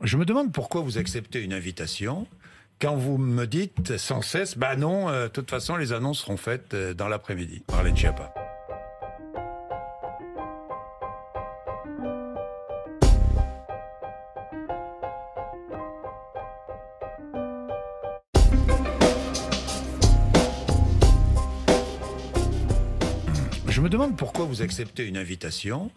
Je me demande pourquoi vous acceptez une invitation quand vous me dites sans cesse, bah non, de toute façon les annonces seront faites dans l'après-midi. Marlène Schiappa. Je me demande pourquoi vous acceptez une invitation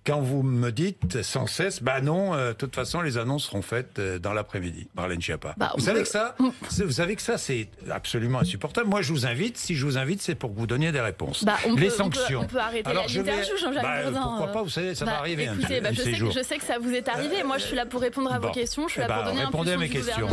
quand vous me dites sans cesse, bah non, de toute façon les annonces seront faites dans l'après-midi. Marlène Schiappa. Vous savez que ça, c'est absolument insupportable. Moi, je vous invite. Si je vous invite, c'est pour que vous donniez des réponses. Les sanctions. On peut arrêter l'interview, Jean-Jacques Bourdin. Pourquoi pas, vous savez, ça va arriver. Écoutez, je sais que ça vous est arrivé. Moi, je suis là pour répondre à vos questions. Je suis là pour donner répondez à mes questions.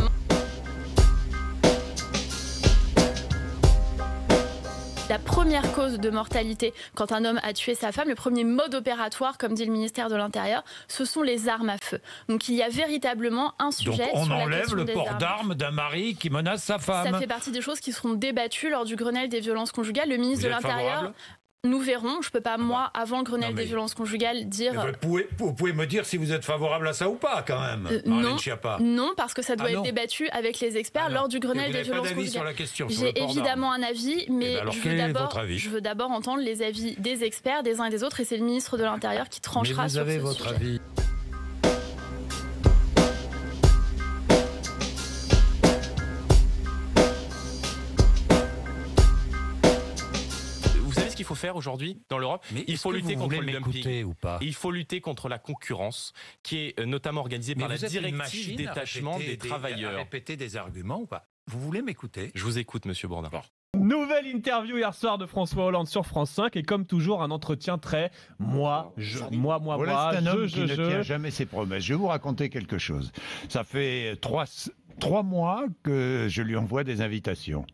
La première cause de mortalité quand un homme a tué sa femme, le premier mode opératoire, comme dit le ministère de l'Intérieur, ce sont les armes à feu. Donc il y a véritablement un sujet sur la question des armes. Donc on enlève le port d'armes d'un mari qui menace sa femme. Ça fait partie des choses qui seront débattues lors du Grenelle des violences conjugales. Le ministre de l'Intérieur... Nous verrons. Je ne peux pas, moi, avant le Grenelle des violences conjugales, dire... Vous pouvez me dire si vous êtes favorable à ça ou pas, quand même, Marlène Schiappa. Non, parce que ça doit être débattu avec les experts lors du Grenelle des violences conjugales. J'ai évidemment un avis, mais je veux d'abord entendre les avis des experts, des uns et des autres, et c'est le ministre de l'Intérieur qui tranchera sur ce sujet. Vous avez votre avis. Qu'il faut faire aujourd'hui dans l'Europe, il faut lutter contre le dumping. Il faut lutter contre la concurrence qui est notamment organisée par la directive détachement des travailleurs. Répéter des arguments ou pas? Vous voulez m'écouter? Je vous écoute, monsieur Bourdin. Nouvelle interview hier soir de François Hollande sur France 5 et comme toujours un entretien très moi, c'est un homme qui ne tient jamais ses promesses. Je vais vous raconter quelque chose. Ça fait 3 mois que je lui envoie des invitations.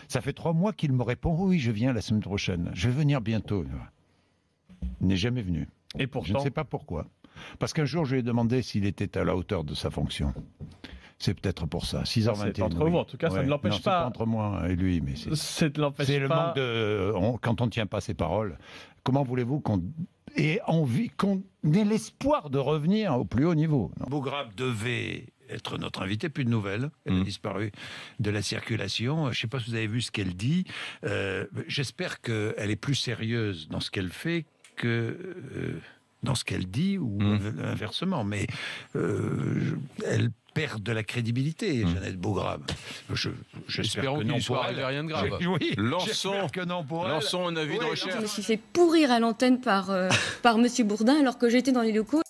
Ça fait 3 mois qu'il me répond « Oui, je viens la semaine prochaine. Je vais venir bientôt. » Il n'est jamais venu. Et pourtant, je ne sais pas pourquoi. Parce qu'un jour, je lui ai demandé s'il était à la hauteur de sa fonction. C'est peut-être pour ça. 6h21. C'est entre vous, en tout cas, ça ne l'empêche pas. C'est entre moi et lui, mais c'est le manque de... quand on ne tient pas ses paroles. Comment voulez-vous qu'on ait envie, qu'on ait l'espoir de revenir au plus haut niveau? Bougrab devait être notre invité, plus de nouvelles. Elle a disparu de la circulation. Je ne sais pas si vous avez vu ce qu'elle dit. J'espère qu'elle est plus sérieuse dans ce qu'elle fait que dans ce qu'elle dit, ou inversement. Mais elle perd de la crédibilité, Jeannette Bougrab. Espérons qu'il ne soit arrivé rien de grave. Oui, lançons un avis de recherche. Je me suis fait pourrir à l'antenne par M. Bourdin alors que j'étais dans les locaux.